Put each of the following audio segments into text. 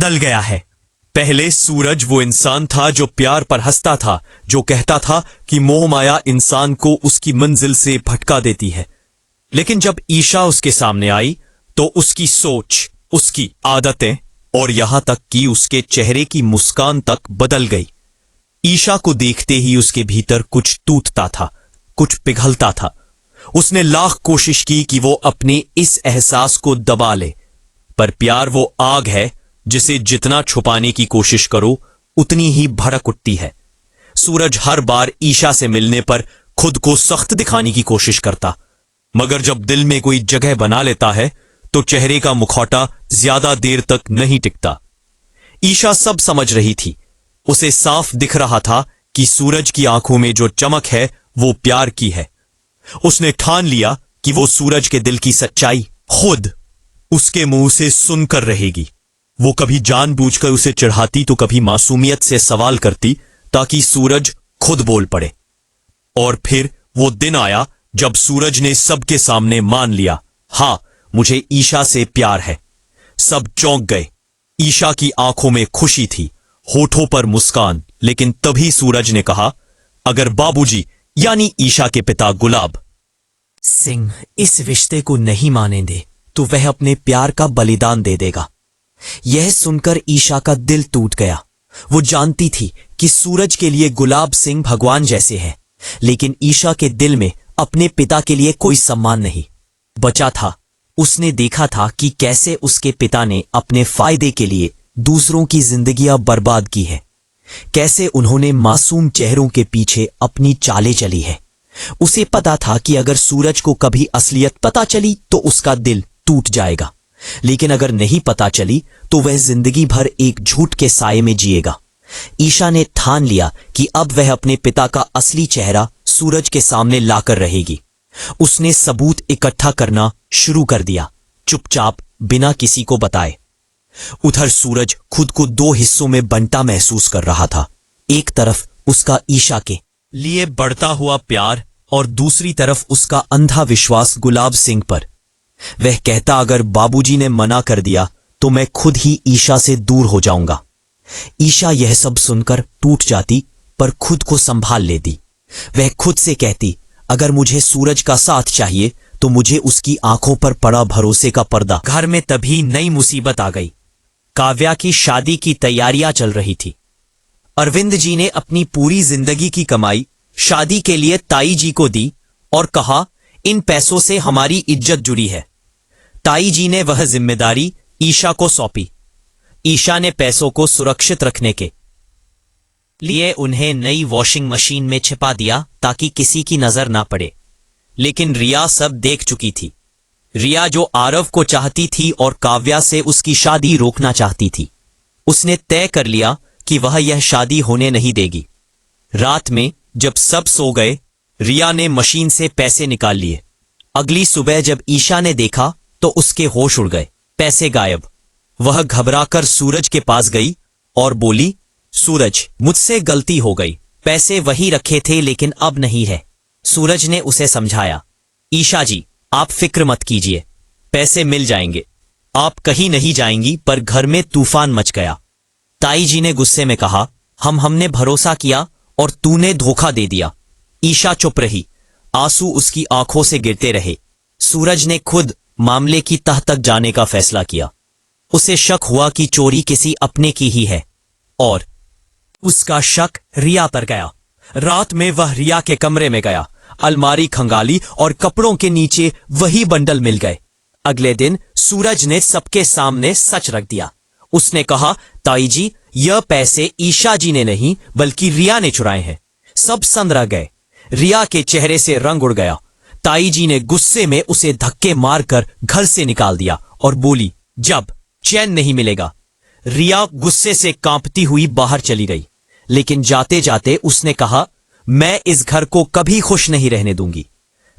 बदल गया है। पहले सूरज वो इंसान था जो प्यार पर हंसता था, जो कहता था कि मोह माया इंसान को उसकी मंजिल से भटका देती है। लेकिन जब ईशा उसके सामने आई तो उसकी सोच, उसकी आदतें और यहां तक कि उसके चेहरे की मुस्कान तक बदल गई। ईशा को देखते ही उसके भीतर कुछ टूटता था, कुछ पिघलता था। उसने लाख कोशिश की कि वो अपने इस एहसास को दबा ले, पर प्यार वो आग है जिसे जितना छुपाने की कोशिश करो उतनी ही भड़क उठती है। सूरज हर बार ईशा से मिलने पर खुद को सख्त दिखाने की कोशिश करता, मगर जब दिल में कोई जगह बना लेता है तो चेहरे का मुखौटा ज्यादा देर तक नहीं टिकता। ईशा सब समझ रही थी। उसे साफ दिख रहा था कि सूरज की आंखों में जो चमक है वो प्यार की है। उसने ठान लिया कि वो सूरज के दिल की सच्चाई खुद उसके मुंह से सुनकर रहेगी। वो कभी जानबूझकर उसे चिढ़ाती तो कभी मासूमियत से सवाल करती ताकि सूरज खुद बोल पड़े। और फिर वो दिन आया जब सूरज ने सबके सामने मान लिया, हां, मुझे ईशा से प्यार है। सब चौंक गए। ईशा की आंखों में खुशी थी, होठों पर मुस्कान, लेकिन तभी सूरज ने कहा, अगर बाबूजी यानी ईशा के पिता गुलाब सिंह इस रिश्ते को नहीं माने दे तो वह अपने प्यार का बलिदान दे देगा। यह सुनकर ईशा का दिल टूट गया। वो जानती थी कि सूरज के लिए गुलाब सिंह भगवान जैसे हैं, लेकिन ईशा के दिल में अपने पिता के लिए कोई सम्मान नहीं बचा था। उसने देखा था कि कैसे उसके पिता ने अपने फायदे के लिए दूसरों की जिंदगियां बर्बाद की है, कैसे उन्होंने मासूम चेहरों के पीछे अपनी चालें चली है। उसे पता था कि अगर सूरज को कभी असलियत पता चली तो उसका दिल टूट जाएगा, लेकिन अगर नहीं पता चली तो वह जिंदगी भर एक झूठ के साये में जिएगा। ईशा ने ठान लिया कि अब वह अपने पिता का असली चेहरा सूरज के सामने लाकर रहेगी। उसने सबूत इकट्ठा करना शुरू कर दिया, चुपचाप, बिना किसी को बताए। उधर सूरज खुद को दो हिस्सों में बंटा महसूस कर रहा था। एक तरफ उसका ईशा के लिए बढ़ता हुआ प्यार और दूसरी तरफ उसका अंधा विश्वास गुलाब सिंह पर। वह कहता, अगर बाबूजी ने मना कर दिया तो मैं खुद ही ईशा से दूर हो जाऊंगा। ईशा यह सब सुनकर टूट जाती, पर खुद को संभाल लेती। वह खुद से कहती, अगर मुझे सूरज का साथ चाहिए तो मुझे उसकी आंखों पर पड़ा भरोसे का पर्दा। घर में तभी नई मुसीबत आ गई। काव्या की शादी की तैयारियां चल रही थी। अरविंद जी ने अपनी पूरी जिंदगी की कमाई शादी के लिए ताई जी को दी और कहा, इन पैसों से हमारी इज्जत जुड़ी है। ताई जी ने वह जिम्मेदारी ईशा को सौंपी। ईशा ने पैसों को सुरक्षित रखने के लिए उन्हें नई वॉशिंग मशीन में छिपा दिया ताकि किसी की नजर ना पड़े। लेकिन रिया सब देख चुकी थी। रिया जो आरव को चाहती थी और काव्या से उसकी शादी रोकना चाहती थी। उसने तय कर लिया कि वह यह शादी होने नहीं देगी। रात में जब सब सो गए, रिया ने मशीन से पैसे निकाल लिए। अगली सुबह जब ईशा ने देखा तो उसके होश उड़ गए, पैसे गायब। वह घबराकर सूरज के पास गई और बोली, सूरज, मुझसे गलती हो गई, पैसे वही रखे थे लेकिन अब नहीं है। सूरज ने उसे समझाया, ईशा जी, आप फिक्र मत कीजिए, पैसे मिल जाएंगे। आप कहीं नहीं जाएंगी। पर घर में तूफान मच गया। ताई जी ने गुस्से में कहा, हमने भरोसा किया और तूने धोखा दे दिया। ईशा चुप रही, आंसू उसकी आंखों से गिरते रहे। सूरज ने खुद मामले की तह तक जाने का फैसला किया। उसे शक हुआ कि चोरी किसी अपने की ही है और उसका शक रिया पर गया। रात में वह रिया के कमरे में गया, अलमारी खंगाली और कपड़ों के नीचे वही बंडल मिल गए। अगले दिन सूरज ने सबके सामने सच रख दिया। उसने कहा, ताई जी, यह पैसे ईशा जी ने नहीं बल्कि रिया ने चुराए हैं। सब सन रह गए। रिया के चेहरे से रंग उड़ गया। ताई जी ने गुस्से में उसे धक्के मारकर घर से निकाल दिया और बोली, जब चैन नहीं मिलेगा। रिया गुस्से से कांपती हुई बाहर चली गई, लेकिन जाते जाते उसने कहा, मैं इस घर को कभी खुश नहीं रहने दूंगी।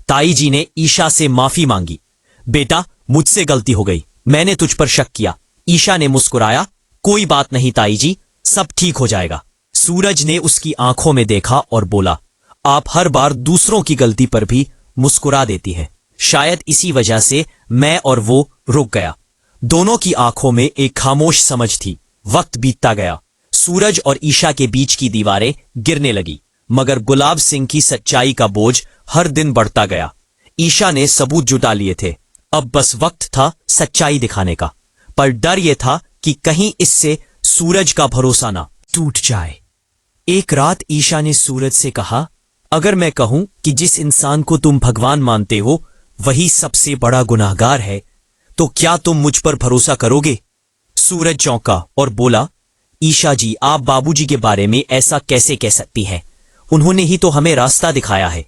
ताई जी ने ईशा से माफी मांगी। बेटा, मुझसे गलती हो गई, मैंने तुझ पर शक किया। ईशा ने मुस्कुराया, कोई बात नहीं ताई जी, सब ठीक हो जाएगा। सूरज ने उसकी आंखों में देखा और बोला, आप हर बार दूसरों की गलती पर भी मुस्कुरा देती हैं। शायद इसी वजह से मैं और वो रुक गया। दोनों की आंखों में एक खामोश समझ थी। वक्त बीतता गया। सूरज और ईशा के बीच की दीवारें गिरने लगी, मगर गुलाब सिंह की सच्चाई का बोझ हर दिन बढ़ता गया। ईशा ने सबूत जुटा लिए थे, अब बस वक्त था सच्चाई दिखाने का। पर डर यह था कि कहीं इससे सूरज का भरोसा ना टूट जाए। एक रात ईशा ने सूरज से कहा, अगर मैं कहूं कि जिस इंसान को तुम भगवान मानते हो वही सबसे बड़ा गुनाहगार है, तो क्या तुम मुझ पर भरोसा करोगे? सूरज चौंका और बोला, ईशा जी, आप बाबूजी के बारे में ऐसा कैसे कह सकती हैं? उन्होंने ही तो हमें रास्ता दिखाया है।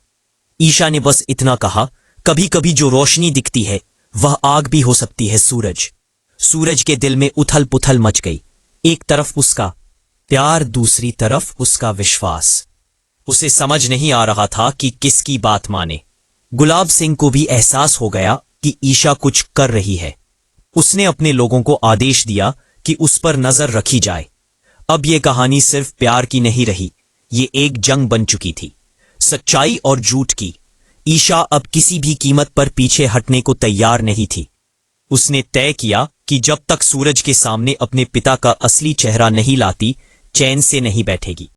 ईशा ने बस इतना कहा, कभी कभी जो रोशनी दिखती है वह आग भी हो सकती है सूरज। सूरज के दिल में उथल पुथल मच गई। एक तरफ उसका प्यार, दूसरी तरफ उसका विश्वास। उसे समझ नहीं आ रहा था कि किसकी बात माने। गुलाब सिंह को भी एहसास हो गया कि ईशा कुछ कर रही है। उसने अपने लोगों को आदेश दिया कि उस पर नजर रखी जाए। अब यह कहानी सिर्फ प्यार की नहीं रही, ये एक जंग बन चुकी थी, सच्चाई और झूठ की। ईशा अब किसी भी कीमत पर पीछे हटने को तैयार नहीं थी। उसने तय किया कि जब तक सूरज के सामने अपने पिता का असली चेहरा नहीं लाती, चैन से नहीं बैठेगी।